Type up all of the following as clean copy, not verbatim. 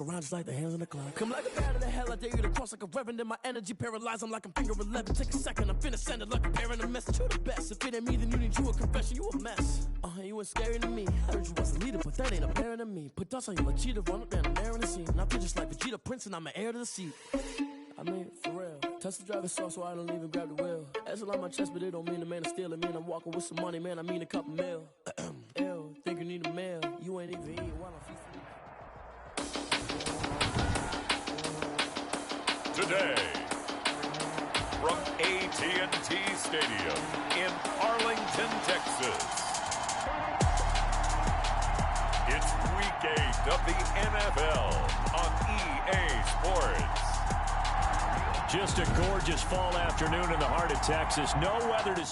Around just like the hands on the clock. Come like a bat of the hell, I dare you to cross like a reverend. In my energy paralyzed, I'm like I'm finger 11. Take a second, I'm finna send it like a parent a message. You the best, if it ain't me, then you need you a confession. You a mess, you ain't scary to me. I heard you was a leader, but that ain't apparent to me. Put dust on you, a cheater, run up down the air in the scene. And I feel just like Vegeta Prince, and I'm an heir to the seat. I mean, for real. Touch the driver's soft so I don't even grab the wheel. That's on my chest, but it don't mean the man is stealing. Man, I'm walking with some money, man, I mean a couple mil. Ew, think you need a mail. You ain't even eating while I'm feasting. Today, from AT&T Stadium in Arlington, Texas, it's Week 8 of the NFL on EA Sports. Just a gorgeous fall afternoon in the heart of Texas. No weather to...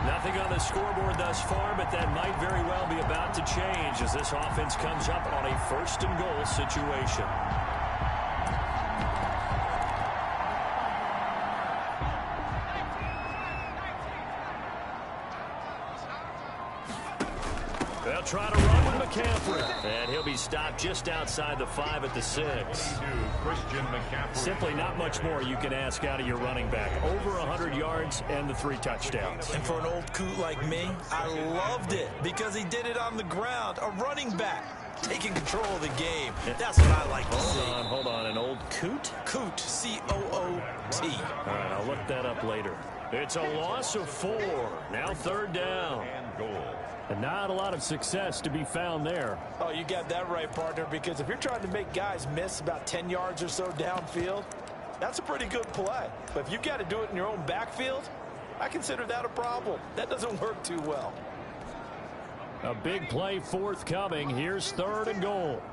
Nothing on the scoreboard thus far, but that might very well be about to change as this offense comes up on a first-and-goal situation. They'll try to run with McCaffrey, and he'll be stopped just outside the 5 at the 6. Simply not much more you can ask out of your running back. Over 100 yards and the 3 touchdowns. And for an old coot like me, I loved it because he did it on the ground. A running back taking control of the game. That's what I like to see. Hold on. An old coot? Coot, C-O-O-T. All right, I'll look that up later. It's a loss of 4. Now 3rd down. And goal. And not a lot of success to be found there. Oh, you got that right, partner, because if you're trying to make guys miss about 10 yards or so downfield, that's a pretty good play. But if you've got to do it in your own backfield, I consider that a problem. That doesn't work too well. A big play forthcoming. Here's 3rd and goal.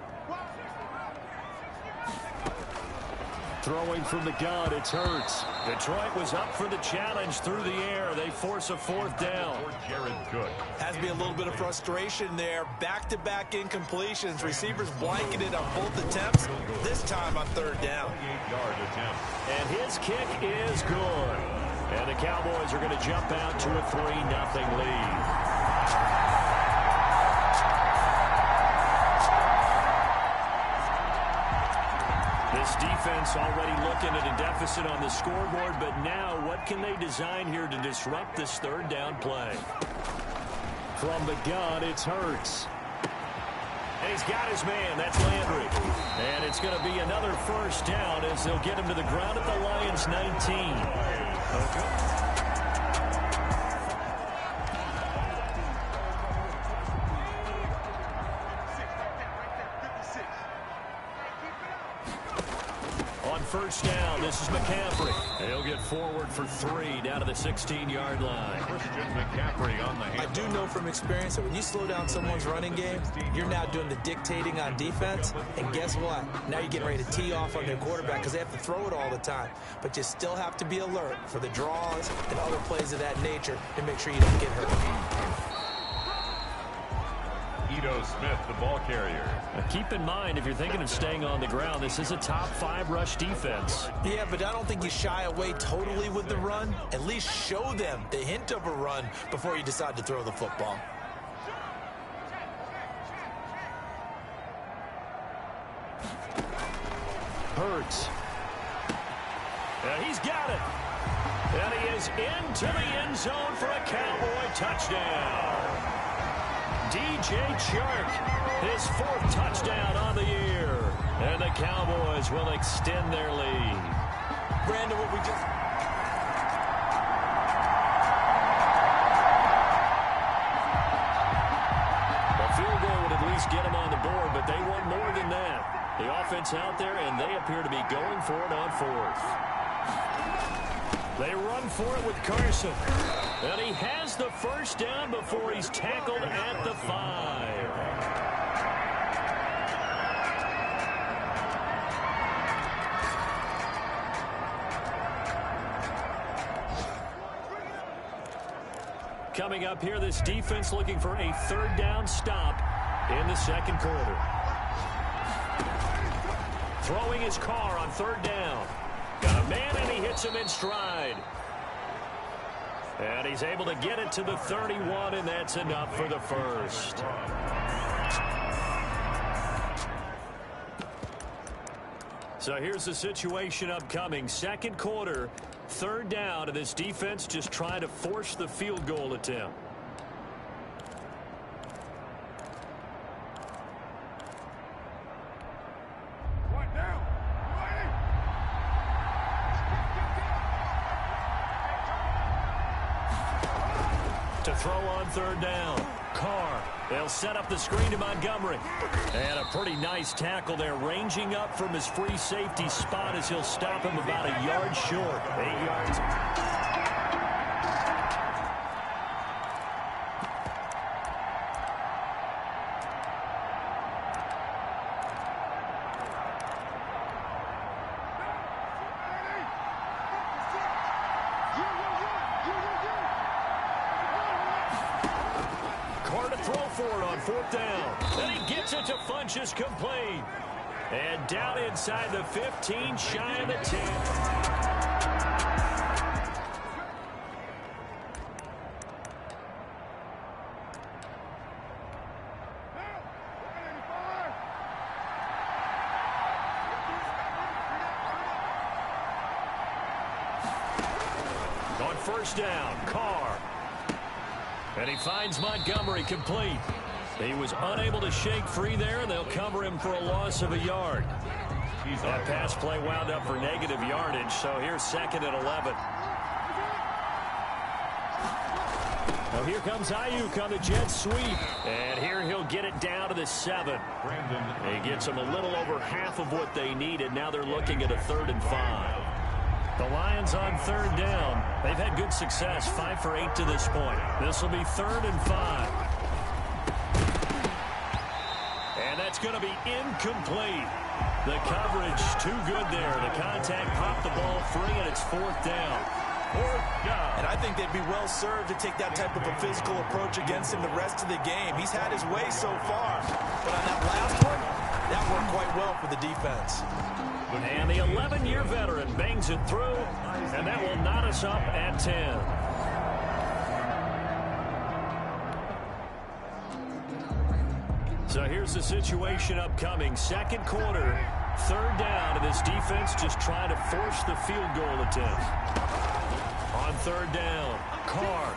Throwing from the gun, it's Hurts. Detroit was up for the challenge through the air. They force a 4th down. Has to be a little bit of frustration there. Back-to-back incompletions. Receivers blanketed on both attempts. This time on 3rd down. And his kick is good. And the Cowboys are going to jump out to a 3-0 lead. This defense already looking at a deficit on the scoreboard, but now what can they design here to disrupt this 3rd down play? From the gun, it's Hurts. And he's got his man. That's Landry. And it's going to be another 1st down as they'll get him to the ground at the Lions' 19. Okay. On 1st down, this is McCaffrey. And he'll get forward for 3 down to the 16-yard line. McCaffrey on the hand. I do know from experience that when you slow down someone's running game, you're now doing the dictating on defense. And guess what? Now you're getting ready to tee off on their quarterback because they have to throw it all the time. But you still have to be alert for the draws and other plays of that nature to make sure you don't get hurt. Smith, the ball carrier. Now keep in mind, if you're thinking of staying on the ground, this is a top 5 rush defense. Yeah, but I don't think you shy away totally with the run. At least show them the hint of a run before you decide to throw the football. Hurts. And he's got it. And he is into the end zone for a Cowboy touchdown. DJ Chark, his 4th touchdown on the year. And the Cowboys will extend their lead. Brandon, what we just... A field goal would at least get them on the board, but they want more than that. The offense out there, and they appear to be going for it on 4th. They run for it with Carson. And he has the 1st down before he's tackled at the 5. Coming up here, this defense looking for a third down stop in the second quarter. Throwing his car on third down. Got a man, and he hits him in stride. And he's able to get it to the 31, and that's enough for the first. So here's the situation upcoming. Second quarter, third down, and this defense just trying to force the field goal attempt. To throw on third down. Carr. They'll set up the screen to Montgomery. And a pretty nice tackle there, ranging up from his free safety spot as he'll stop him about a yard short. 8 yards. Fourth down. Then he gets it to Funchess, complete. And down inside the 15, shy of the 10. On first down, Carr. And he finds Montgomery, complete. He was unable to shake free there, and they'll cover him for a loss of a yard. That pass play wound up for negative yardage, so here's second and 11. Now here comes Ayuk on the jet sweep, and here he'll get it down to the 7. He gets them a little over half of what they needed. Now they're looking at a 3rd and 5. The Lions on third down. They've had good success, 5 for 8 to this point. This will be 3rd and 5. That's going to be incomplete. The coverage too good there. The contact popped the ball free, and it's 4th down. 4th down. And I think they'd be well served to take that type of a physical approach against him the rest of the game. He's had his way so far. But on that last one, that worked quite well for the defense. And the 11-year veteran bangs it through, and that will knot us up at 10. So here's the situation upcoming. Second quarter, third down, and this defense just trying to force the field goal attempt. On third down, Carr.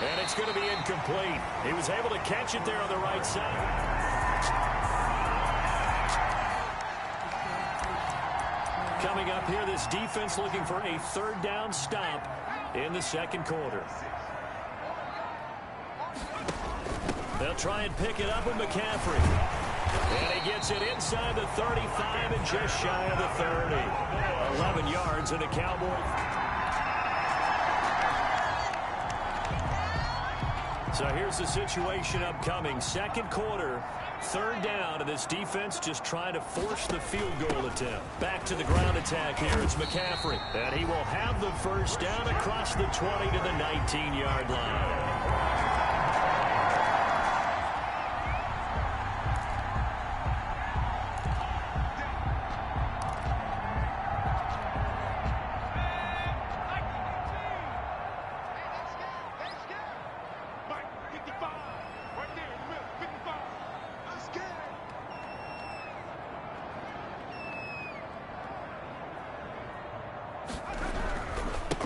And it's going to be incomplete. He was able to catch it there on the right side. Coming up here, this defense looking for a third down stop in the second quarter. They'll try and pick it up with McCaffrey. And he gets it inside the 35 and just shy of the 30. 11 yards and a Cowboy. So here's the situation upcoming. Second quarter, third down, and this defense just trying to force the field goal attempt. Back to the ground attack here. It's McCaffrey. And he will have the first down across the 20 to the 19-yard line.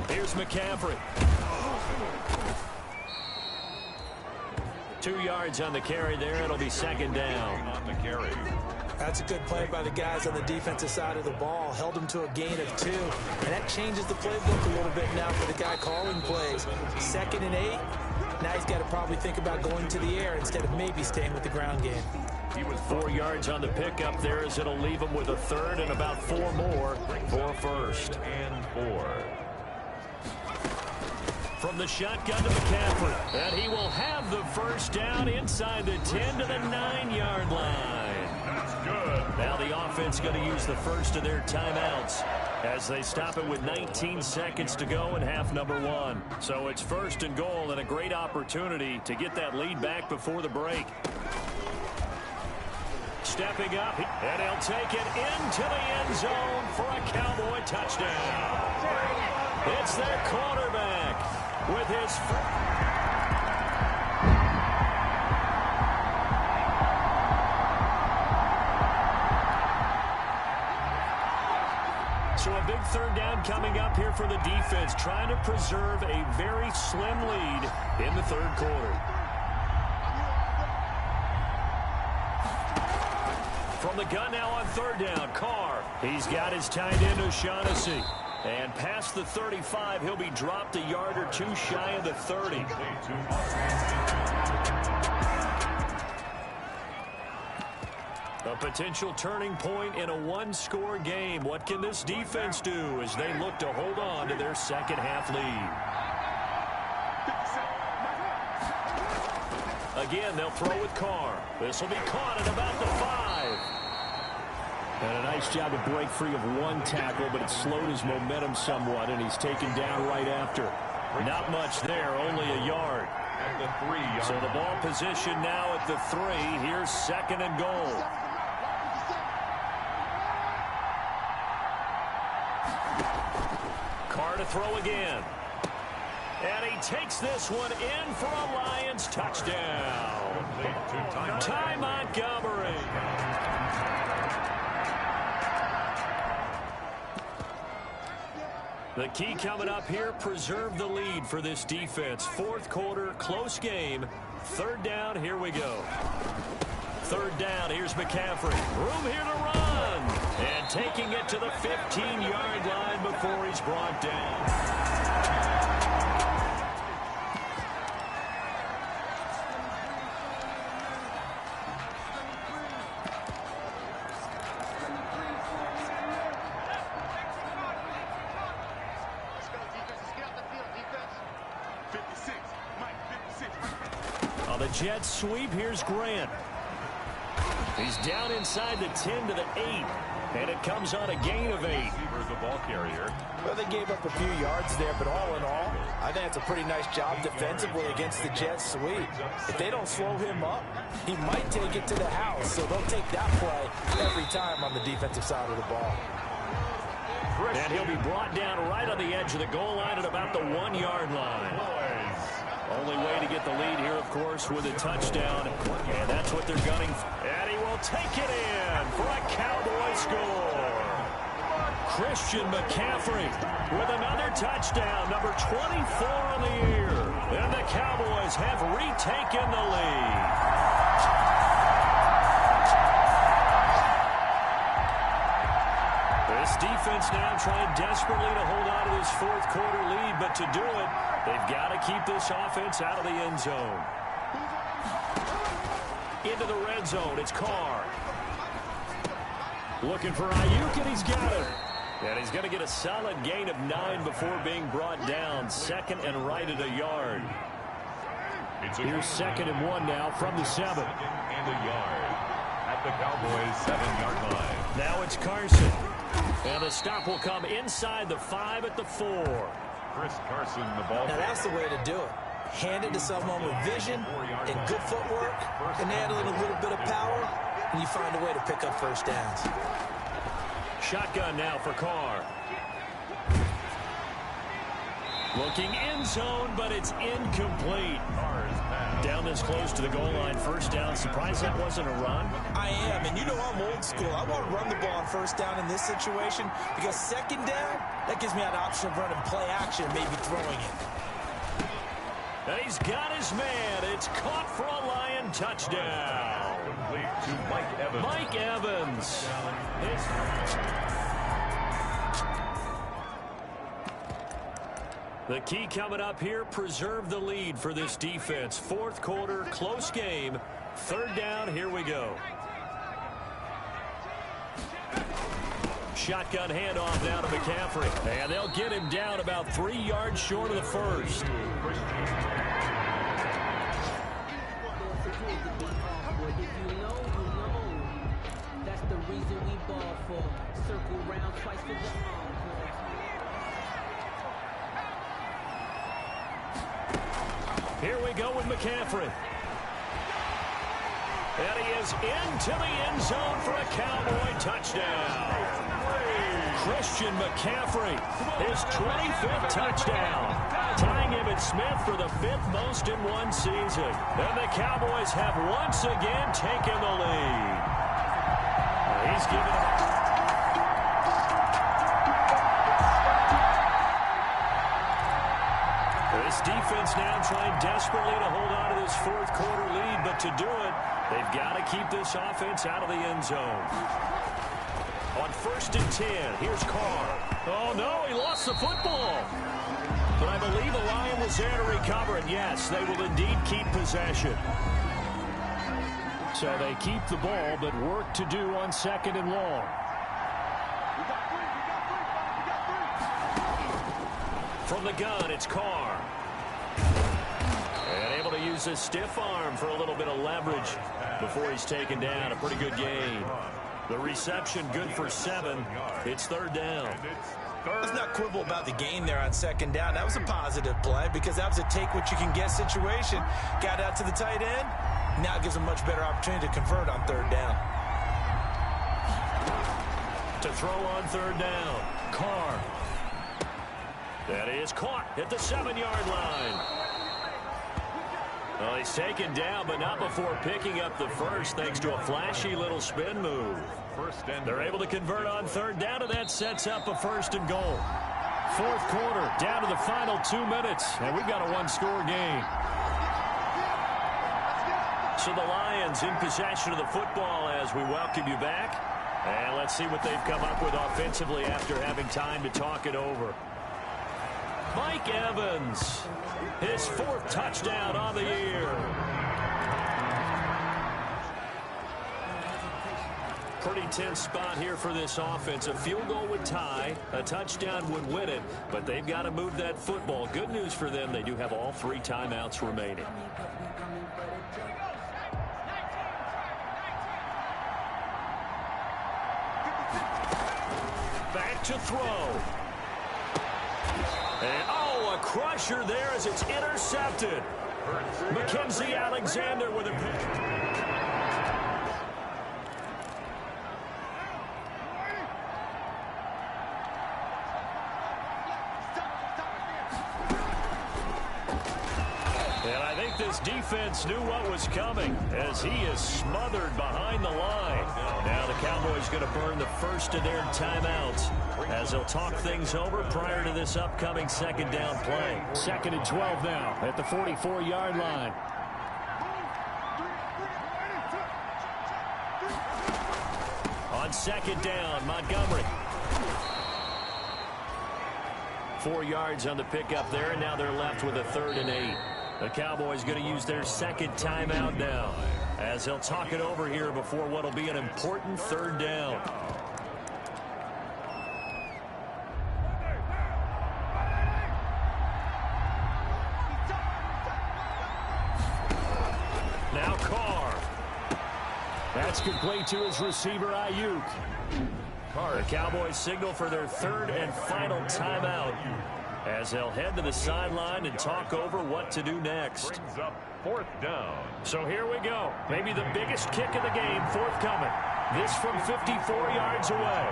Here's McCaffrey. 2 yards on the carry there. It'll be second down. On the carry. That's a good play by the guys on the defensive side of the ball. Held them to a gain of 2. And that changes the playbook a little bit now for the guy calling plays. 2nd and 8. Now he's got to probably think about going to the air instead of maybe staying with the ground game. He was 4 yards on the pickup there, as it'll leave him with a third and about 4 more for first and 4. From the shotgun to McCaffrey. And he will have the first down inside the 10 to the 9-yard line. That's good. Now the offense going to use the first of their timeouts as they stop it with 19 seconds to go in half number one. So it's 1st and goal and a great opportunity to get that lead back before the break. Stepping up, and he'll take it into the end zone for a Cowboy touchdown. It's their quarterback with his first. So a big 3rd down coming up here for the defense, trying to preserve a very slim lead in the 3rd quarter. From the gun now on 3rd down, Carr. He's got his tight end O'Shaughnessy. And past the 35, he'll be dropped a yard or two shy of the 30. A potential turning point in a one-score game. What can this defense do as they look to hold on to their second half lead? Again, they'll throw with Carr. This will be caught at about the 5. And a nice job to break free of one tackle, but it slowed his momentum somewhat, and he's taken down right after. Not much there, only a yard. So the ball position now at the 3. Here's 2nd and goal. Carr to throw again. And he takes this one in for a Lions touchdown. Ty Montgomery. The key coming up here, preserve the lead for this defense. 4th quarter, close game. 3rd down, here we go. 3rd down, here's McCaffrey. Room here to run. And taking it to the 15-yard line before he's brought down. The Jets sweep. Here's Grant. He's down inside the 10 to the 8. And it comes on a gain of 8. The ball carrier. Well, they gave up a few yards there, but all in all, I think it's a pretty nice job defensively against the Jets sweep. If they don't slow him up, he might take it to the house. So they'll take that play every time on the defensive side of the ball. And he'll be brought down right on the edge of the goal line at about the 1-yard line. Only way to get the lead here, of course, with a touchdown. And that's what they're gunning for. And he will take it in for a Cowboy score. Christian McCaffrey with another touchdown, number 24 on the year. And the Cowboys have retaken the lead. This defense now trying desperately to hold on to this 4th quarter lead, but to do it, they've got to keep this offense out of the end zone. Into the red zone, it's Carr. Looking for Ayuk, and he's got it. And he's going to get a solid gain of 9 before being brought down. 2nd and right at a yard. Here's 2nd and 1 now from the 7. And a yard at the Cowboys' 7-yard line. Now it's Carson. And the stop will come inside the 5 at the 4. Chris Carson, the ball. Now that's the way to do it. Hand it to someone with vision and good footwork, and handling a little bit of power, and you find a way to pick up first downs. Shotgun now for Carr. Looking end zone, but it's incomplete. Down this close to the goal line, 1st down. Surprised that wasn't a run? I am, and you know I'm old school. I want to run the ball on 1st down in this situation because 2nd down, that gives me an option of running play action, maybe throwing it. And he's got his man. It's caught for a Lion touchdown. Complete to Mike Evans. Mike Evans. The key coming up here, preserve the lead for this defense. 4th quarter, close game. 3rd down, here we go. Shotgun handoff now to McCaffrey. And they'll get him down about 3 yards short of the 1st. That's the reason we ball for. Circle round twice for the encore. Here we go with McCaffrey. And he is into the end zone for a Cowboy touchdown. Christian McCaffrey, his 25th touchdown, tying Emmitt Smith for the 5th most in one season. And the Cowboys have once again taken the lead. He's given it. This defense now trying desperately to hold on to this fourth quarter lead, but to do it, they've got to keep this offense out of the end zone. On 1st and 10, here's Carr. Oh, no, he lost the football. But I believe the Lion was there to recover it. Yes, they will indeed keep possession. So they keep the ball, but work to do on 2nd and long. From the gun, it's Carr. And able to use his stiff arm for a little bit of leverage before he's taken down. A pretty good gain. The reception good for 7. It's 3rd down. Let's not quibble about the gain there on 2nd down. That was a positive play because that was a take-what-you-can-get situation. Got out to the tight end. Now gives a much better opportunity to convert on 3rd down. To throw on 3rd down, Carr. That is caught at the 7-yard line. Well, he's taken down, but not before picking up the first, thanks to a flashy little spin move. They're able to convert on 3rd down, and that sets up a 1st and goal. 4th quarter, down to the final 2 minutes, and we've got a 1-score game. So the Lions in possession of the football as we welcome you back. And let's see what they've come up with offensively after having time to talk it over. Mike Evans, his 4th touchdown on the year. Pretty tense spot here for this offense. A field goal would tie, a touchdown would win it, but they've got to move that football. Good news for them, they do have all 3 timeouts remaining. Back to throw. And, oh, a crusher there as it's intercepted. Mackenzie Alexander with a pick. And I think this defense knew what was coming as he is smothered behind the line. Now the Cowboys going to burn the first of their timeouts as they'll talk things over prior to this upcoming 2nd down play. 2nd and 12 now at the 44-yard line. On 2nd down, Montgomery. 4 yards on the pickup there, and now they're left with a 3rd and 8. The Cowboys going to use their 2nd timeout now as they'll talk it over here before what will be an important 3rd down. Now Carr. That's complete to his receiver, Ayuk. The Cowboys signal for their 3rd and final timeout as they'll head to the sideline and talk over what to do next. Brings up 4th down. So here we go. Maybe the biggest kick of the game forthcoming. This from 54 yards away.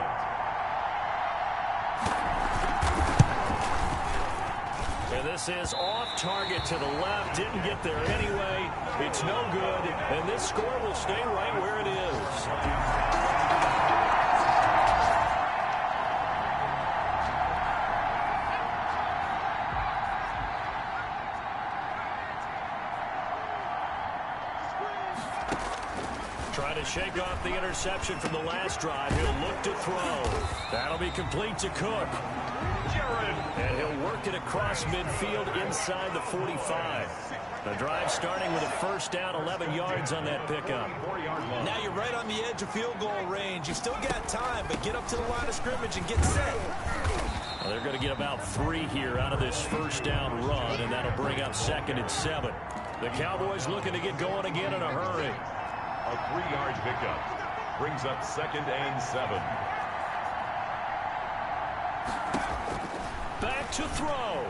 And this is off target to the left. Didn't get there anyway. It's no good. And this score will stay right where it is. Trying to shake off the interception from the last drive. He'll look to throw. That'll be complete to Cook. And he'll work it across midfield inside the 45. The drive starting with a 1st down, 11 yards on that pickup. Now you're right on the edge of field goal range. You still got time, but get up to the line of scrimmage and get set. Well, they're going to get about 3 here out of this 1st down run, and that'll bring up 2nd and 7. The Cowboys looking to get going again in a hurry. A 3-yard pickup brings up 2nd and 7. Back to throw.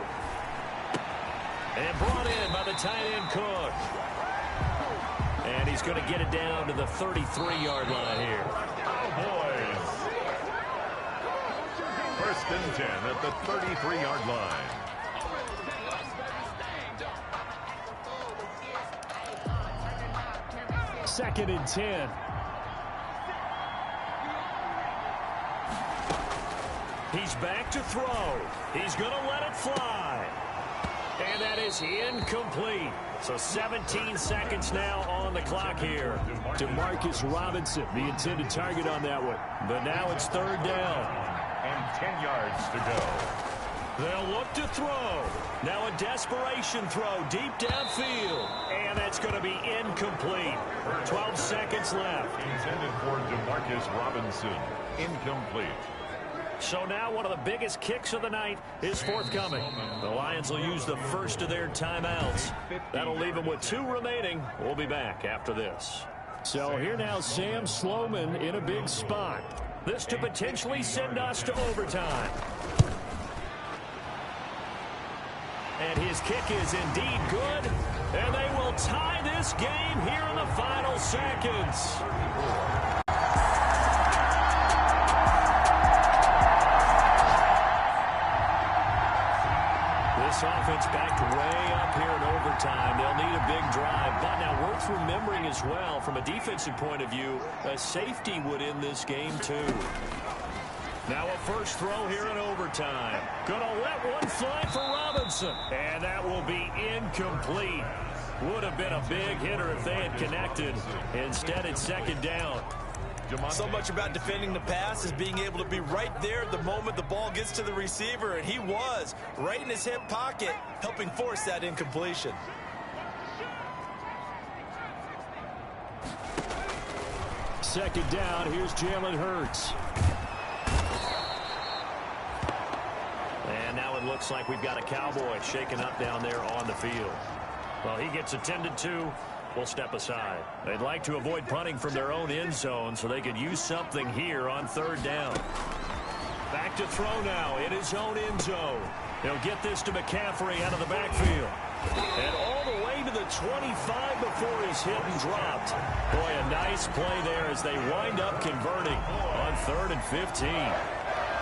And brought in by the tight end Cook. And he's going to get it down to the 33-yard line here. Cowboys. 1st and 10 at the 33-yard line. Second and 10. He's back to throw. He's going to let it fly. And that is incomplete. So 17 seconds now on the clock here. Demarcus Robinson, the intended target on that one. But now it's 3rd down. And 10 yards to go. They'll look to throw. Now a desperation throw deep downfield. And that's going to be incomplete. 12 seconds left. Intended for Demarcus Robinson. Incomplete. So now one of the biggest kicks of the night is forthcoming. The Lions will use the first of their timeouts. That'll leave them with 2 remaining. We'll be back after this. So here now Sam Sloman in a big spot. This to potentially send us to overtime. And his kick is indeed good. And they will tie this game here in the final seconds. This offense backed way up here in overtime. They'll need a big drive. But now worth remembering as well, from a defensive point of view, a safety would end this game too. Now a first throw here in overtime. Gonna let one fly for Robinson. And that will be incomplete. Would have been a big hitter if they had connected. Instead, it's 2nd down. So much about defending the pass is being able to be right there at the moment the ball gets to the receiver, and he was right in his hip pocket, helping force that incompletion. Second down, here's Jalen Hurts. And now it looks like we've got a Cowboy shaken up down there on the field. Well, he gets attended to. We'll step aside. They'd like to avoid punting from their own end zone so they could use something here on 3rd down. Back to throw now in his own end zone. He'll get this to McCaffrey out of the backfield. And all the way to the 25 before he's hit and dropped. Boy, a nice play there as they wind up converting on 3rd and 15.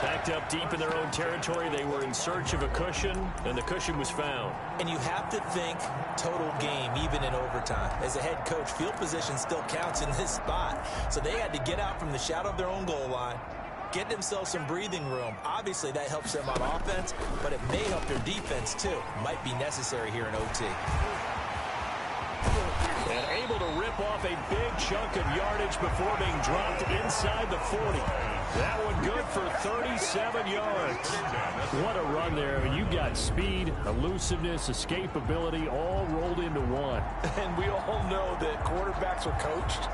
Packed up deep in their own territory. They were in search of a cushion, and the cushion was found. And you have to think total game, even in overtime. As a head coach, field position still counts in this spot. So they had to get out from the shadow of their own goal line, get themselves some breathing room. Obviously, that helps them on offense, but it may help their defense, too. Might be necessary here in OT. And able to rip off a big chunk of yardage before being dropped inside the 40. That one good for 37 yards. What a run there. I mean, you got speed, elusiveness, escapability all rolled into one. And we all know that quarterbacks are coached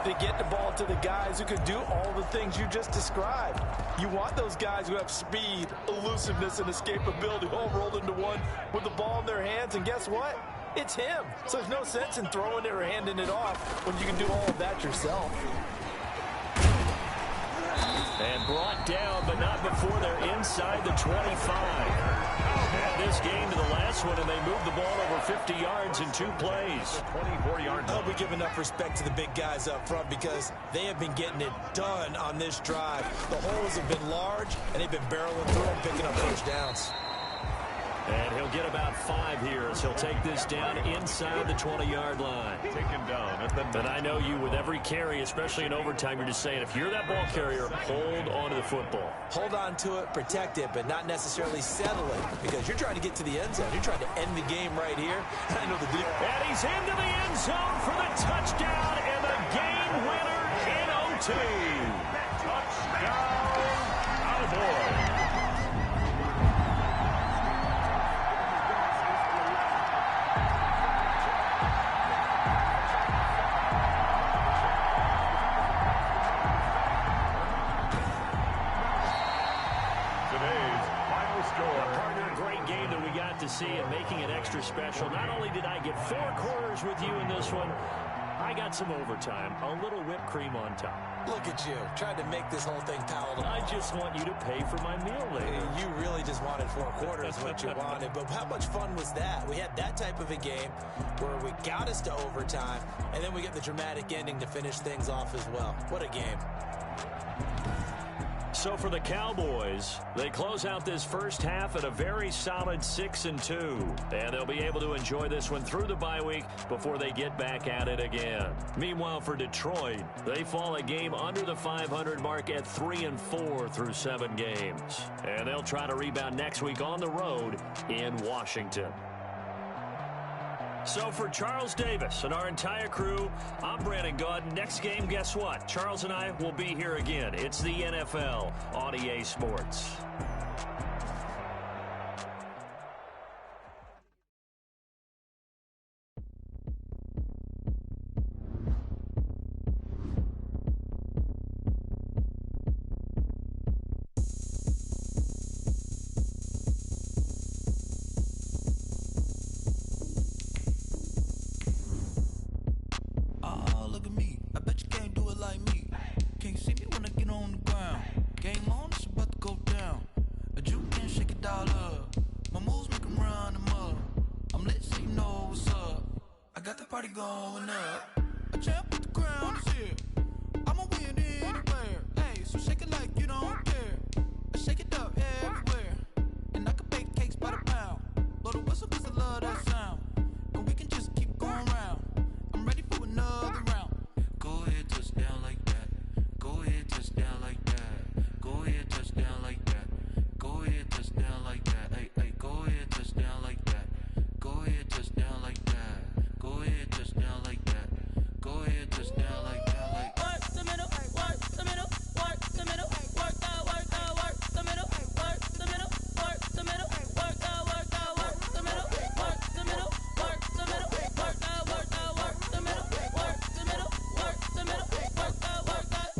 to get the ball to the guys who can do all the things you just described. You want those guys who have speed, elusiveness, and escapability all rolled into one with the ball in their hands. And guess what? It's him. So there's no sense in throwing it or handing it off when you can do all of that yourself. And brought down, but not before they're inside the 25. And this game to the last one, and they moved the ball over 50 yards in 2 plays. 24 yards. I hope we give enough respect to the big guys up front because they have been getting it done on this drive. The holes have been large, and they've been barreling through and picking up first downs. And he'll get about 5 here as he'll take this down inside the 20-yard line. Taken down at the... And I know you, with every carry, especially in overtime, you're just saying, if you're that ball carrier, hold on to the football. Hold on to it, protect it, but not necessarily settle it because you're trying to get to the end zone. You're trying to end the game right here. I know the deal. And he's into the end zone for the touchdown and the game winner in OT. Touchdown, Cowboys. To see and making it extra special. Not only did I get 4 quarters with you in this one, I got some overtime, a little whipped cream on top. Look at you, trying to make this whole thing palatable. I just want you to pay for my meal later. You really just wanted 4 quarters what you wanted, but how much fun was that? We had that type of a game where we got us to overtime, and then we get the dramatic ending to finish things off as well. What a game. So for the Cowboys, they close out this first half at a very solid 6-2. And they'll be able to enjoy this one through the bye week before they get back at it again. Meanwhile, for Detroit, they fall a game under the 500 mark at 3-4 through 7 games. And they'll try to rebound next week on the road in Washington. So for Charles Davis and our entire crew, I'm Brandon Gaudin. Next game, guess what? Charles and I will be here again. It's the NFL on EA Sports. Go ahead, touchdown like that. Go ahead, touchdown like that. Go ahead, touchdown like that. Go ahead, touchdown like that. Hey, hey, go ahead, touchdown like that. Go ahead, touchdown like that. Go ahead, touchdown like that. Go ahead, touchdown like that. Like work the middle, work the middle, work the middle, work the middle, work the middle, work the middle, work the middle, work the middle, work the middle, work the middle, work the middle, work the middle, work the middle, work the.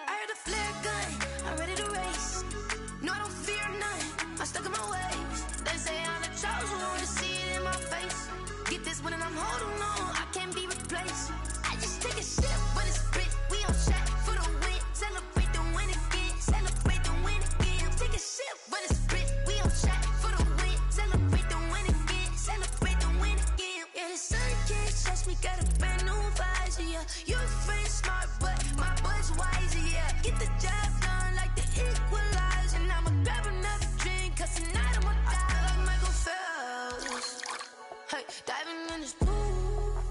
I heard a flare gun, I'm ready to race. No, I don't fear none, I'm stuck in my ways. They say I'm the chosen one, see it in my face. Get this one and I'm holding on, I can't be replaced. I just take a sip, but it's split. We on track for the win, celebrate the win again, celebrate the win again. Take a sip, but it's split. We on track for the win, celebrate the win again, celebrate the win again. Yeah, the sun can't touch me, got a brand new visor. Yeah, your friend smart, but my boy's wiser. Yeah, get the job done like the equalizer. And I'ma grab another drink, cause tonight I'ma die like Michael Phelps. Hey, diving in this pool,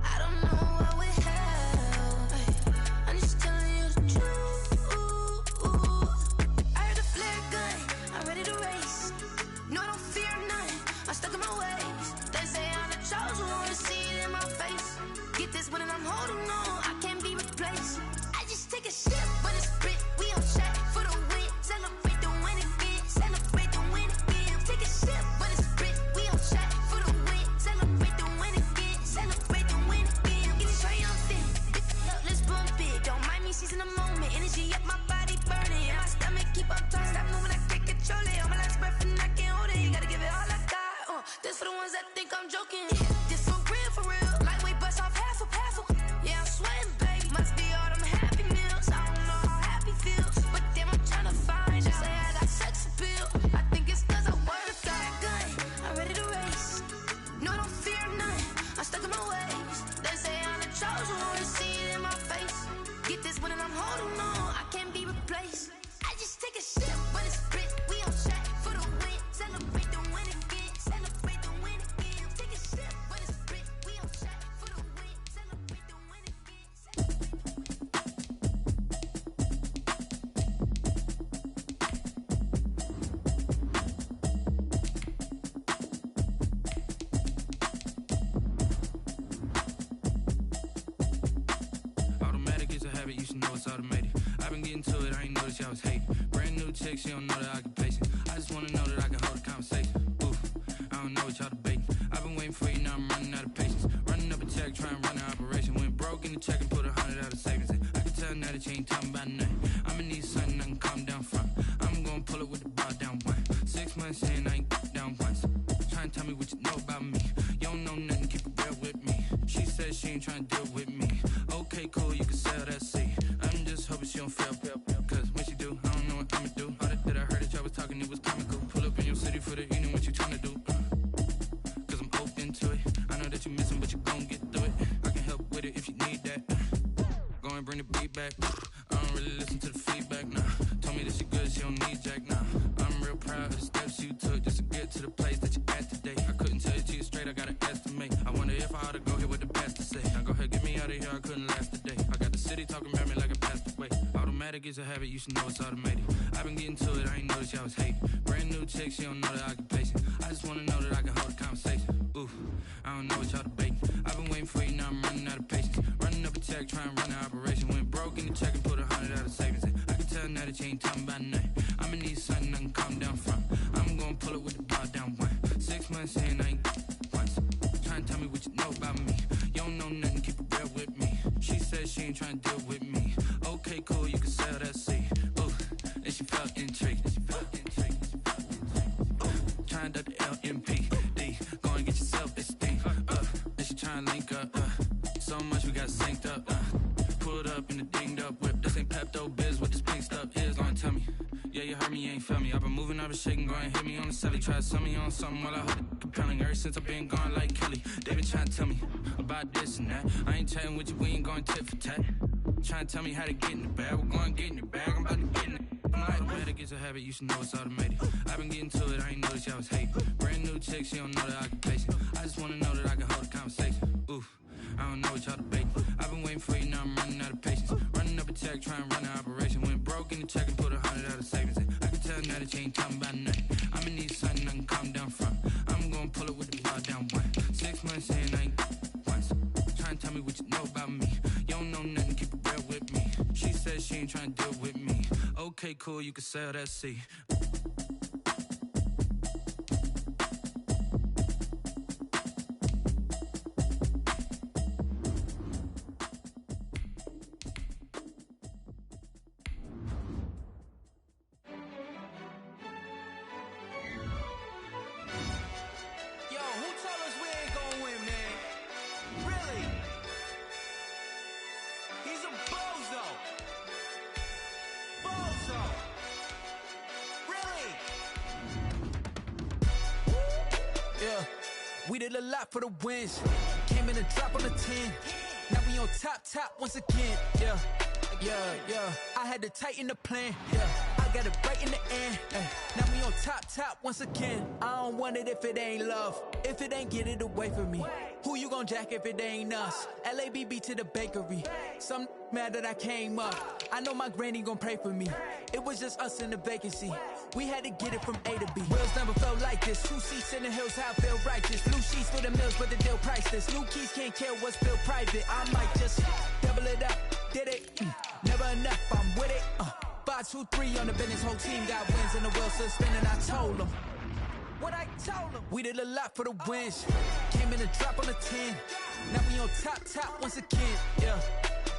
I don't know what we have. Hey, I'm just telling you the truth. I heard a flare gun, I'm ready to race. No, I don't fear none, I'm stuck in my ways. They say I'm the chosen one, see it in my face. Get this one and I'm holding on, I can't be replaced. I just take a sip, but it's split. We on track for the win, celebrate the win again, celebrate the win again. Take a sip, but it's split. We on track for the win, celebrate the win again, celebrate the win again. Get it triumphant, let's bump it. Don't mind me seizing the moment, energy up my body burning. And my stomach keep up tight, stop moving, I can't control it. On my last breath and I can't hold it. You gotta give it all I got. This for the ones that think I'm joking. This for real. Lightweight bust off half a. Yeah, I'm sweating, babe. Must be all them happy meals. I don't know how happy feels, but damn, I'm trying I've been getting to it, I ain't noticed y'all was hating. Brand new chick, she don't know the occupation. I just wanna know that I can hold a conversation. Oof, I don't know what y'all debating. I've been waiting for you, now I'm running out of patience. Running up a check, trying to run an operation. Went broke in the check and put 100 out of savings in. I can tell now that you ain't talking about nothing. I'ma need something I can calm down from. I'm gonna pull it with the bar down one. 6 months in, I ain't down once. Trying to tell me what you know about me. You don't know nothing, keep it real with me. She said she ain't trying to deal with me. Okay, cool, you can sell that seat. I'm just hoping she don't fail. Cause when she do, I don't know what I'ma do. All that I heard that y'all was talking, it was comical. Pull up in your city for the evening, what you trying to do? Cause I'm open to it. I know that you missing, but you gon' get through it. I can help with it if you need that. Go and bring the beat back. I don't really listen to the feedback, nah. Told me that she good, she don't need jack, nah. I'm real proud of the steps you took just to get to the place that you at today. I couldn't tell you to you straight, I gotta estimate. I wonder if I ought to go here with the pastor say. Now go ahead, get me out of here, I couldn't last a day. I got the city talking about me like I passed away. Automatic is a habit, you should know it's automated. I've been getting to it, I ain't noticed y'all was hating. Brand new chick, she don't know the occupation. I just wanna know that I can hold a conversation. Oof, I don't know what y'all debating. I've been waiting for you, now I'm running out of patience. Running up a check, trying to run an operation. Went broke in the check and put 100 out of savings in. I can tell now that you ain't talking about nothing. I'ma need something I can calm down from. I'm gonna pull it with the bar down one. 6 months in, I ain't once. Trying to tell me what you know about me. You don't know nothing, keep it real with me. She said she ain't trying to deal with me. Okay, cool, you can sell that seat. Ooh, and she felt intrigued. Trying to duck the LMPD. Go and get your self-esteem. And she trying to link up. So much we got synced up. Pulled up in the dinged up whip. This ain't Pepto-Biz, what this pink stuff is. Gonna tell me. Yeah, you heard me, you ain't felt me. I've been moving, I've been shaking, go and hit me on the celly. Try to sell me on something while I hold it compelling. Ever since I've been gone like Kelly, they been trying to tell me about this and that. I ain't chatting with you, we ain't going tit for tat. Trying to tell me how to get in the bag, we're going to get in the bag, I'm about to get in it. I'm like, automatic is a habit, you should know it's automated. I've been getting to it, I ain't noticed y'all was hating. Brand new chick, she don't know the occupation. I just wanna know that I can hold a conversation. Oof, I don't know what y'all debating. I've been waiting for you, now I'm running out of patience. Running up a check, trying to run an operation. Went broke in the check and put 100 out of savings in. I can tell now that you ain't talking about nothing. I'ma need something I can calm down from. I'm gonna pull it with the bar down one. 6 months in, I ain't once. Trying to tell me what you know about me. You don't know nothing, keep it real with me. She said she ain't trying to deal with me. Okay, cool, you can sell that seat. We did a lot for the wins. Came in a drop on the 10. Now we on top once again. Yeah. I had to tighten the plan. Yeah. I got it right in the end. Now we on top once again. I don't want it if it ain't love. If it ain't, get it away from me. Who you gon' jack if it ain't us? LABB to the bakery. Some mad that I came up. I know my granny gon' pray for me. It was just us in the vacancy. We had to get it from A to B. Wheels never felt like this. 2 seats in the hills, how I feel righteous. Blue sheets for the mills, but the deal priceless. New keys can't kill what's built private. I might just double it up. Did it? Never enough, I'm with it. 5, 2, 3 on the business. Whole team got wins and the wheels still spinning. I told them what I told them. We did a lot for the wins. Came in a drop on the 10. Now we on top once again. Yeah.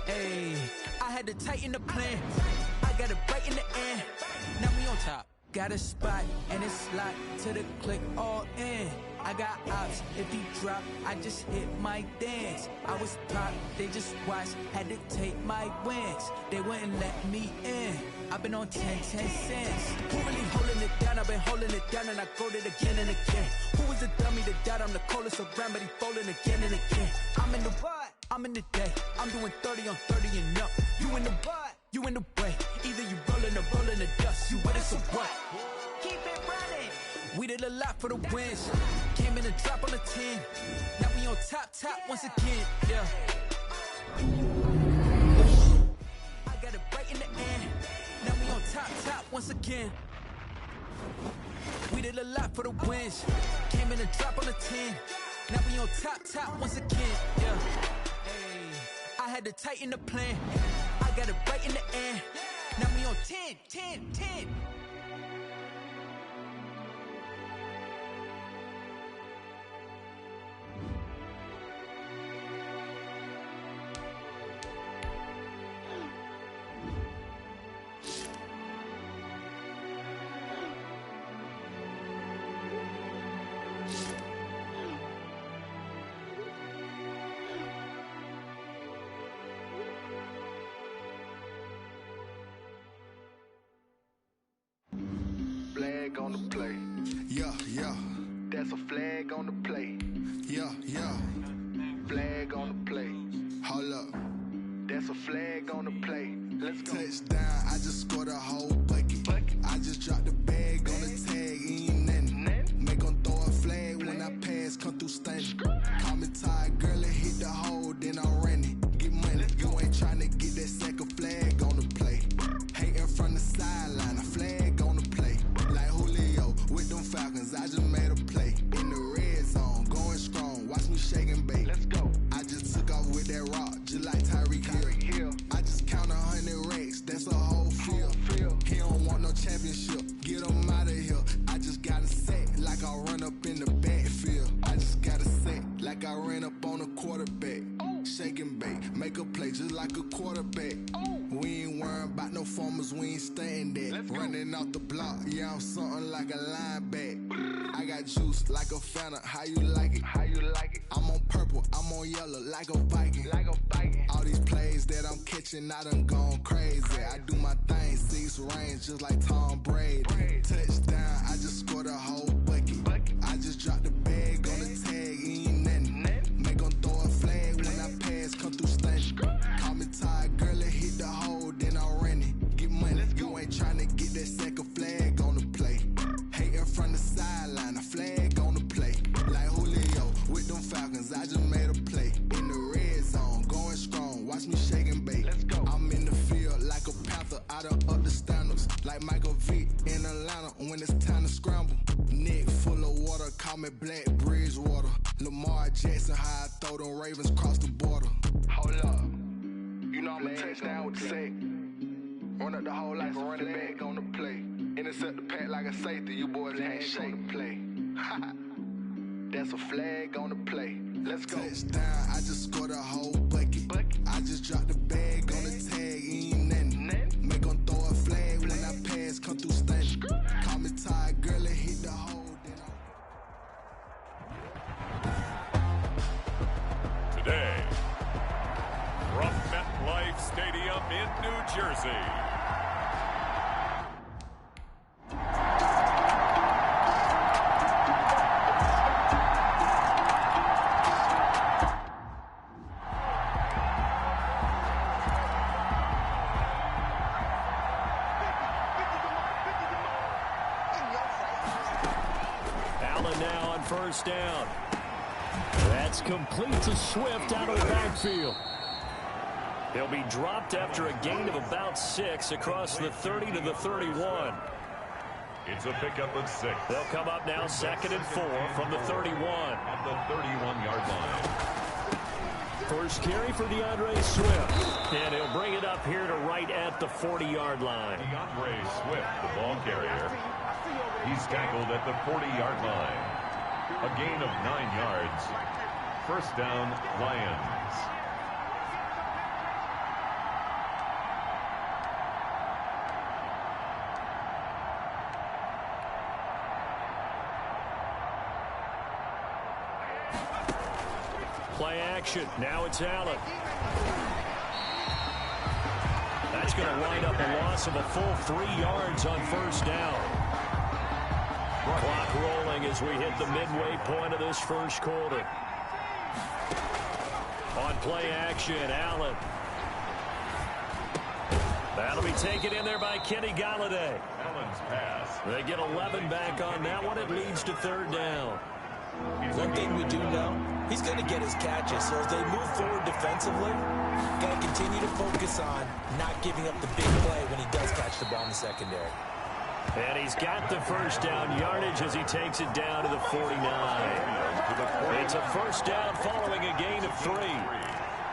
Hey, I had to tighten the plan. I got it right in the end. Now we on top. Got a spot and it's locked to the click all in. I got ops, if he drop, I just hit my dance. I was pop, they just watched, had to take my wins. They wouldn't let me in. I've been on 10 cents. Who really holding it down? I've been holding it down and I go it again and again. Who was the dummy that doubt? I'm the coldest around, but he folding again and again. I'm in the what? I'm in the day. I'm doing 30 on 30 and up. You in the what? You in the way. Either you rolling or rolling the dust. You with us or what? Keep it running. We did a lot for the wins. Came in a drop on the 10. Now we on top once again. Yeah. I got it right in the end. Now we on top once again. We did a lot for the wins. Came in a drop on the 10. Now we on top once again. Yeah. Hey, I had to tighten the plan. I got it right in the end. 10. Flag on the play. Yeah. That's a flag on the play. Yeah. Flag on the play. Hold up. That's a flag on the play. Let's go. Touchdown, I just scored a whole bucket. I just dropped the bag on the tag, ain't nothing. Make 'em throw a flag when I pass, come through stunning. Call me tired, girl, and hit the hole, then I'm running. Get money, you ain't tryna get that second flag on the play. Hating from the sideline, a flag on the play. Like Julio with them Falcons, I just made a play. In the red zone, going strong, watch me shake and bake. Let's go. I just took off with that rock, just like Tyreek Hill. I just count 100 racks, that's a whole field. He don't want no championship, get him out of here. I just got a set, like I run up in the backfield. I just got a set, like I ran up on a quarterback. Shake and bake, make a play just like a quarterback. We ain't worrying about no formers, we ain't staying there. Running off the block, yeah, I'm something like a lineback. I got juice like a Fanta, how you like it? I'm on purple, I'm on yellow, like a Viking. All these plays that I'm catching, I done gone crazy. I do my thing, 6 range, just like Tom Brady. Touchdown, I just scored a whole bucket. I just dropped the bag on the tag, ain't nothing. Make 'em throw a flag when I pass, come through stunning. Call me tired, girl, and hit the hole, then I'm running. Get money, you ain't tryna get that second flag on the play. Hating from the sideline, a flag on the play. Like Julio with them Falcons, I just made a play. In the red zone, going strong, watch me shake and bake. Let's go. I'm in the field like a Panther, I done up the standards. Like Michael Vick in Atlanta when it's time to scramble. Neck full of water, call me Black Bridgewater. Lamar Jackson, how I throw them Ravens cross the border. Hold up, you know I'm a touchdown with the sack. Run up the whole like a running back on the play. Intercept the pack like a safety, you boys can't shake the play. That's a flag on the play. Let's go. Touchdown, I just scored a whole bucket. I just dropped the bag on the tag, ain't nothing. Make 'em throw a flag when I pass, come through stunning. Call me tired, girl, and hit the hole, then Today, from MetLife Stadium in New Jersey, Allen now on first down. That's complete to Swift out of the backfield. He'll be dropped after a gain of about 6 across the 30 to the 31. it's a pickup of 6. They'll come up now 2nd and 4 from the 31. At the 31-yard line. First carry for DeAndre Swift. And he'll bring it up here to right at the 40-yard line. DeAndre Swift, the ball carrier. He's tackled at the 40-yard line. A gain of 9 yards. First down, Lions. Play action. Now it's Allen. That's going to wind up a loss of a full 3 yards on first down. Clock rolling as we hit the midway point of this first quarter. On play action, Allen. That'll be taken in there by Kenny Galladay. Allen's pass. They get 11 back on that one. It leads to third down. One thing we do know, he's going to get his catches. So as they move forward defensively, got to continue to focus on not giving up the big play when he does catch the ball in the secondary. And he's got the first down yardage as he takes it down to the 49. It's a first down following a gain of 3.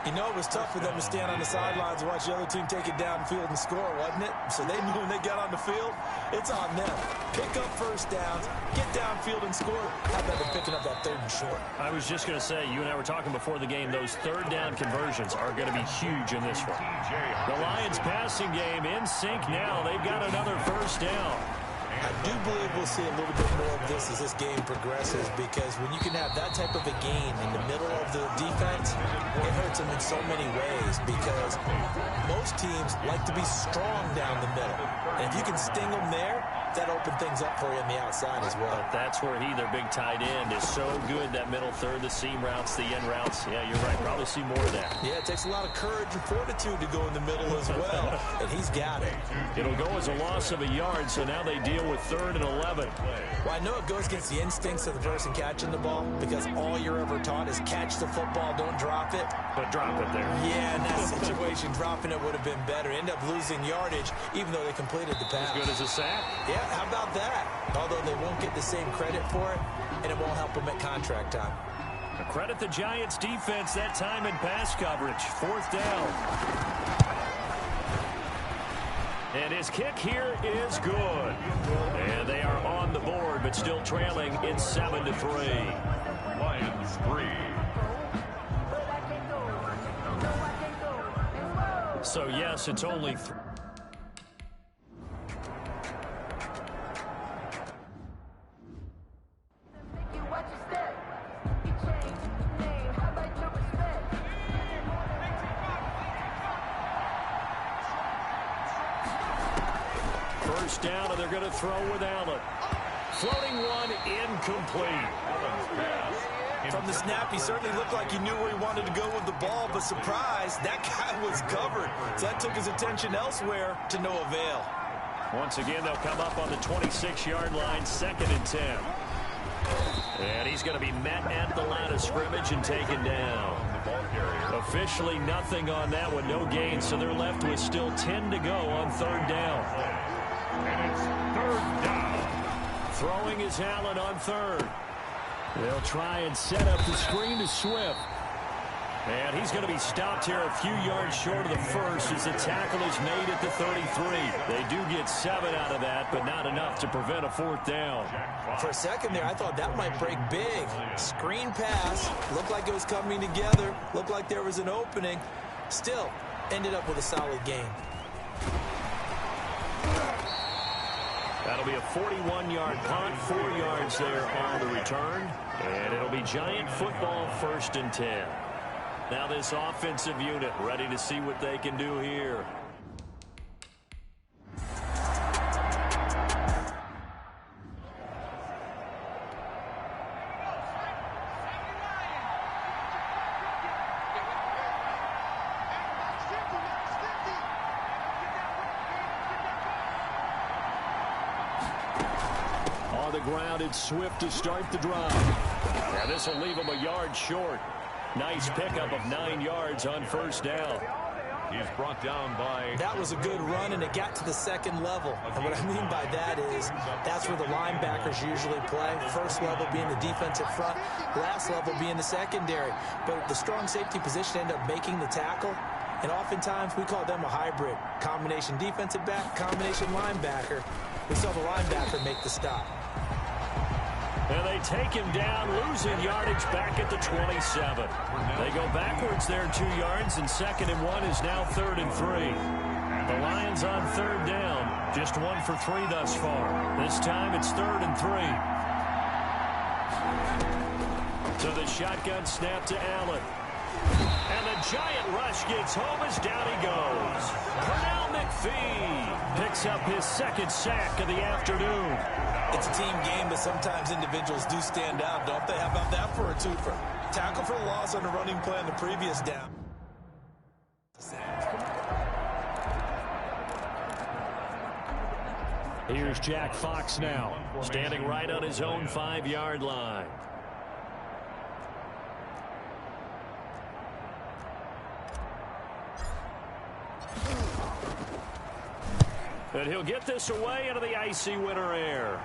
You know, it was tough for them to stand on the sidelines and watch the other team take it downfield and score, wasn't it? So they knew when they got on the field, it's on them. Pick up first downs, get downfield and score. How about them picking up that 3rd and short? I was just going to say, you and I were talking before the game, those 3rd down conversions are going to be huge in this one. The Lions passing game in sync now. They've got another first down. I do believe we'll see a little bit more of this as this game progresses, because when you can have that type of a gain in the middle of the defense, it hurts them in so many ways, because most teams like to be strong down the middle. And if you can sting them there, that opens things up for you on the outside as well. But that's where their big tight end, is so good, that middle third, the seam routes, the end routes. Yeah, you're right. Probably see more of that. Yeah, it takes a lot of courage and fortitude to go in the middle as well, and he's got it. It'll go as a loss of a yard, so now they deal with 3rd and 11. Well, I know it goes against the instincts of the person catching the ball, because all you're ever taught is catch the football, don't drop it. But drop it there. Yeah, in that situation, dropping it would have been better. End up losing yardage, even though they completed the pass. As good as a sack? Yeah, how about that? Although they won't get the same credit for it, and it won't help them at contract time. Credit the Giants defense that time in pass coverage. 4th down. And his kick here is good. And they are on the board, but still trailing in 7-3. Lions 3. So, yes, it's only 3. First down, and they're going to throw with Allen. Floating one, incomplete. From the snap, he certainly looked like he knew where he wanted to go with the ball, but surprise, that guy was covered. So that took his attention elsewhere to no avail. Once again, they'll come up on the 26-yard line, 2nd and 10. And he's going to be met at the line of scrimmage and taken down. Officially nothing on that one, no gain, so they're left with still 10 to go on 3rd down. And it's 3rd down. Throwing is Allen on 3rd. They'll try and set up the screen to Swift. And he's going to be stopped here a few yards short of the first as the tackle is made at the 33. They do get 7 out of that, but not enough to prevent a 4th down. For a second there, I thought that might break big. Screen pass. Looked like it was coming together. Looked like there was an opening. Still, ended up with a solid game. That'll be a 41-yard punt, 4 yards there on the return. And it'll be Giant football, 1st and 10. Now this offensive unit ready to see what they can do here. On the ground, it's Swift to start the drive. Now this will leave him a yard short. Nice pickup of 9 yards on 1st down. He's brought down by... That was a good run, and it got to the 2nd level. And what I mean by that is that's where the linebackers usually play. First level being the defensive front, last level being the secondary. But the strong safety position ended up making the tackle. And oftentimes we call them a hybrid. Combination defensive back, combination linebacker. We saw the linebacker make the stop. And they take him down, losing yardage back at the 27. They go backwards there 2 yards, and 2nd and 1 is now 3rd and 3. The Lions on 3rd down, just 1 for 3 thus far. This time it's 3rd and 3. So the shotgun snap to Allen. And the Giant rush gets home as down he goes. Pernell McPhee picks up his 2nd sack of the afternoon. It's a team game, but sometimes individuals do stand out, don't they? How about that for a twofer? Tackle for the loss on the running play on the previous down. Here's Jack Fox now, standing right on his own 5-yard line. And he'll get this away into the icy winter air.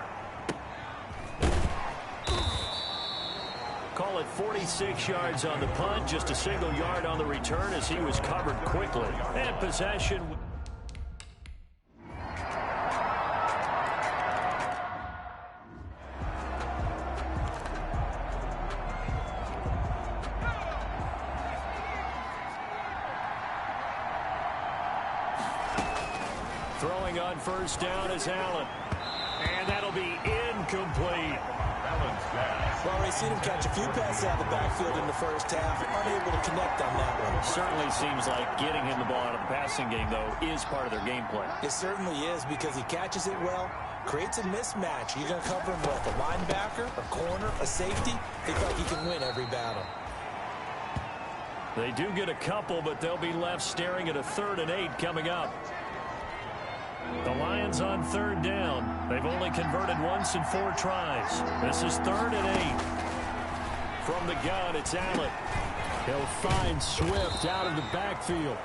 Call ball at 46 yards on the punt, just a single yard on the return as he was covered quickly. And possession. Throwing on first down is Allen. And that'll be incomplete. Well, we've seen him catch a few passes out of the backfield in the first half, unable to connect on that one. Certainly seems like getting him the ball out of the passing game, though, is part of their game plan. It certainly is, because he catches it well, creates a mismatch. You're going to cover him with a linebacker, a corner, a safety. They feel like he can win every battle. They do get a couple, but they'll be left staring at a 3rd and 8 coming up. The Lions on 3rd down. They've only converted once in 4 tries. This is 3rd and 8. From the gun, it's Allen. He'll find Swift out of the backfield.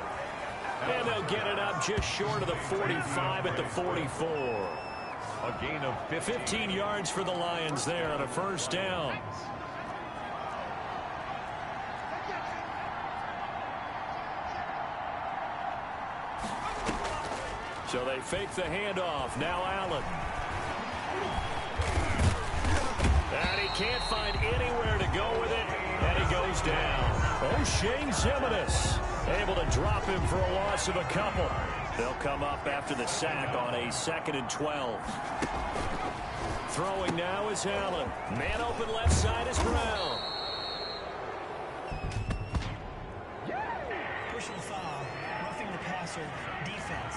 And they'll get it up just short of the 45 at the 44. A gain of 15 yards for the Lions there on a first down. So they fake the handoff. Now Allen. And he can't find anywhere to go with it. And he goes down. O'Shane Zimenez able to drop him for a loss of a couple. They'll come up after the sack on a 2nd and 12. Throwing now is Allen. Man open left side is Brown. Pushing the foul, roughing the passer, defense.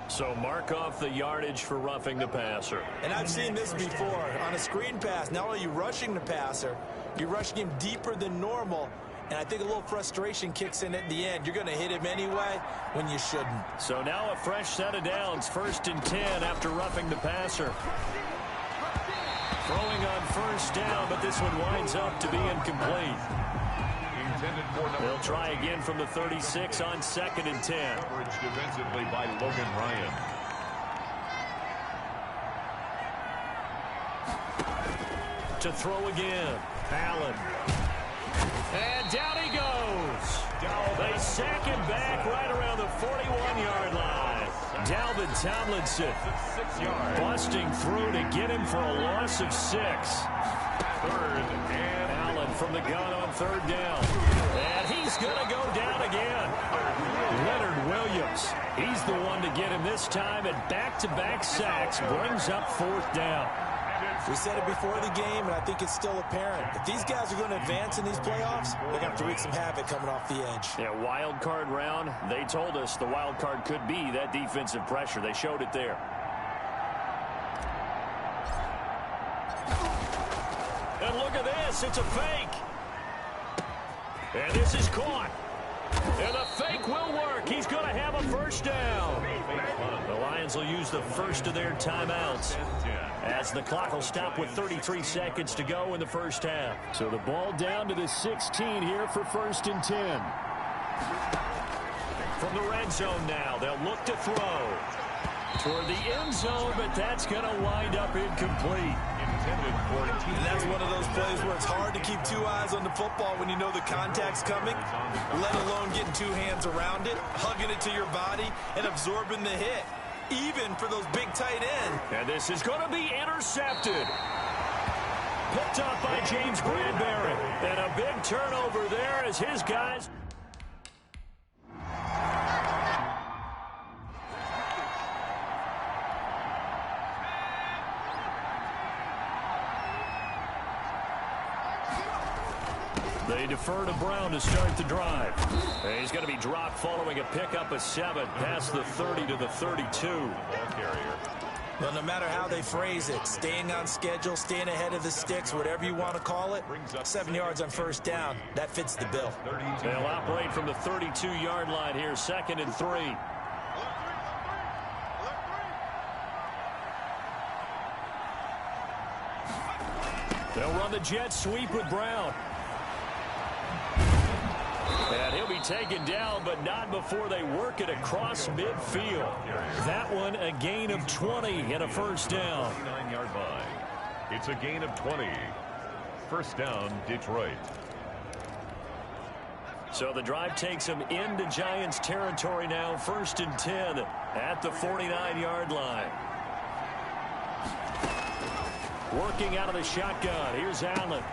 So mark off the yardage for roughing the passer. And I've seen this before. On a screen pass, not only are you rushing the passer, you're rushing him deeper than normal. And I think a little frustration kicks in at the end. You're going to hit him anyway when you shouldn't. So now a fresh set of downs, 1st and 10 after roughing the passer. Throwing on first down, but this one winds up to be incomplete. They'll try again from the 36 on 2nd and 10. Coverage defensively by Logan Ryan. To throw again. Allen. And down he goes. They sack him back right around the 41-yard line. Dalvin Tomlinson busting through to get him for a loss of 6. 3rd and Allen from the gun on 3rd down. And he's going to go down again. Leonard Williams. He's the one to get him this time, and back-to-back sacks brings up 4th down. We said it before the game, and I think it's still apparent. If these guys are going to advance in these playoffs, they're going to have to wreak some havoc coming off the edge. Yeah, wild card round. They told us the wild card could be that defensive pressure. They showed it there. And look at this. It's a fake. And this is caught. And the fake will work. He's going to have a first down. The Lions will use the first of their timeouts as the clock will stop with 33 seconds to go in the first half. So the ball down to the 16 here for 1st and 10. From the red zone now, they'll look to throw toward the end zone, but that's going to wind up incomplete. And that's one of those plays where it's hard to keep 2 eyes on the football when you know the contact's coming, let alone getting 2 hands around it, hugging it to your body, and absorbing the hit, even for those big tight ends. And this is going to be intercepted. Picked up by James Bradbury. And a big turnover there as his guys... They defer to Brown to start the drive. And he's going to be dropped following a pickup of 7 past the 30 to the 32. Ball carrier. Well, no matter how they phrase it, staying on schedule, staying ahead of the sticks, whatever you want to call it, 7 yards on first down, that fits the bill. They'll operate from the 32-yard line here, 2nd and 3. They'll run the jet sweep with Brown. And he'll be be taken down, but not before they work it across midfield. That one a gain of 20 and a first down. 9-yard line. It's a gain of 20. First down, Detroit. So the drive takes them into Giants territory now. 1st and 10 at the 49-yard line. Working out of the shotgun. Here's Allen.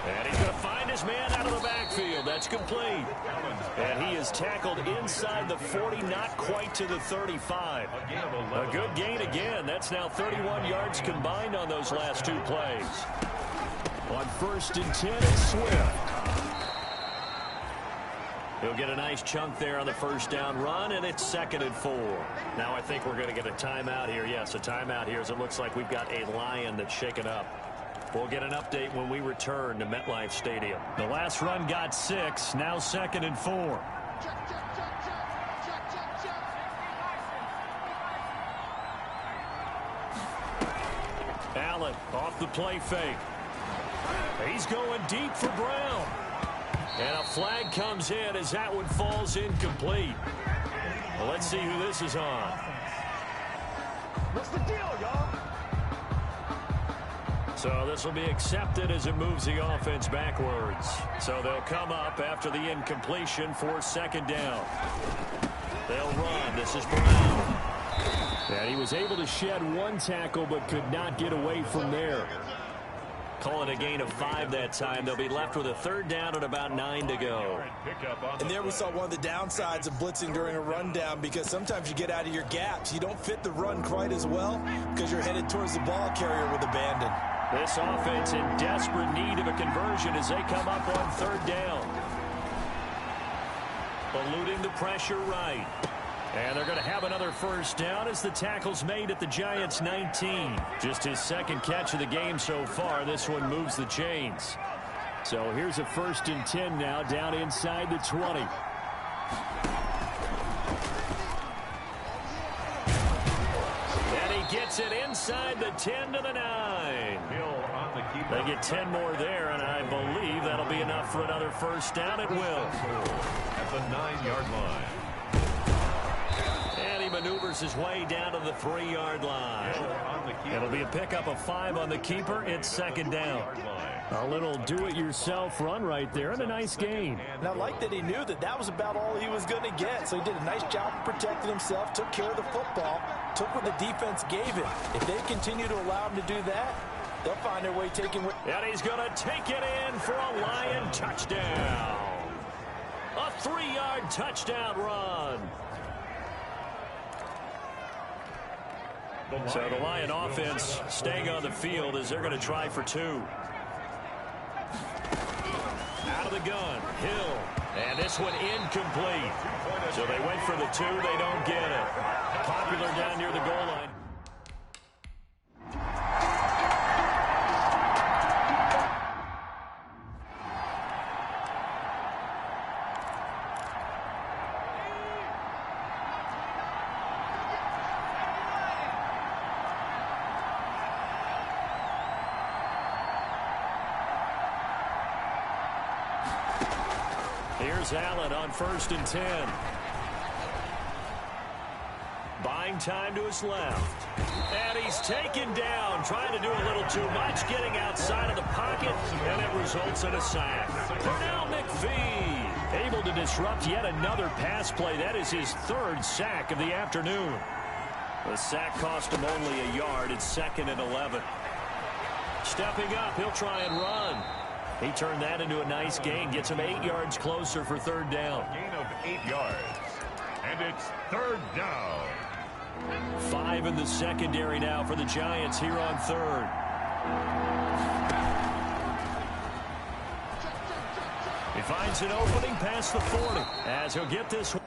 And he's going to find his man out of the backfield. That's complete. And he is tackled inside the 40, not quite to the 35. A good gain again. That's now 31 yards combined on those last 2 plays. On 1st and 10, it's Swift. He'll get a nice chunk there on the first down run, and it's 2nd and 4. Now I think we're going to get a timeout here. Yes, a timeout here as it looks like we've got a Lion that's shaken up. We'll get an update when we return to MetLife Stadium. The last run got 6, now 2nd and 4. Allen off the play fake. He's going deep for Brown. And a flag comes in as that one falls incomplete. Well, let's see who this is on. What's the deal, y'all? So this will be accepted as it moves the offense backwards. So they'll come up after the incompletion for 2nd down. They'll run. This is Brown. And he was able to shed 1 tackle but could not get away from there. Calling a gain of 5 that time. They'll be left with a 3rd down and about 9 to go. And there we saw one of the downsides of blitzing during a rundown, because sometimes you get out of your gaps. You don't fit the run quite as well because you're headed towards the ball carrier with abandon. This offense in desperate need of a conversion as they come up on 3rd down. Eluding the pressure right. And they're going to have another first down as the tackle's made at the Giants' 19. Just his 2nd catch of the game so far. This one moves the chains. So here's a 1st and 10 now, down inside the 20. And he gets it inside the 10 to the 9. They get 10 more there, and I believe that'll be enough for another first down. It will. At the 9-yard line. And he maneuvers his way down to the 3-yard line. It'll be a pickup of 5 on the keeper. It's 2nd down. A little do-it-yourself run right there, and a nice gain. And I like that he knew that that was about all he was going to get. So he did a nice job of protecting himself, took care of the football, took what the defense gave him. If they continue to allow him to do that, they'll find their way taking. And he's going to take it in for a Lion touchdown. A 3-yard touchdown run. So the Lion offense staying on the field as they're going to try for 2. Out of the gun, Hill. And this one incomplete. So they went for the 2. They don't get it. Popular down near the goal line. Here's Allen on 1st and 10. Buying time to his left. And he's taken down, trying to do a little too much, getting outside of the pocket, and it results in a sack. Pernell McPhee able to disrupt yet another pass play. That is his 3rd sack of the afternoon. The sack cost him only a yard. It's 2nd and 11. Stepping up, he'll try and run. He turned that into a nice gain, gets him 8 yards closer for 3rd down. A gain of 8 yards. And it's 3rd down. 5 in the secondary now for the Giants here on 3rd. He finds an opening past the 40 as he'll get this one.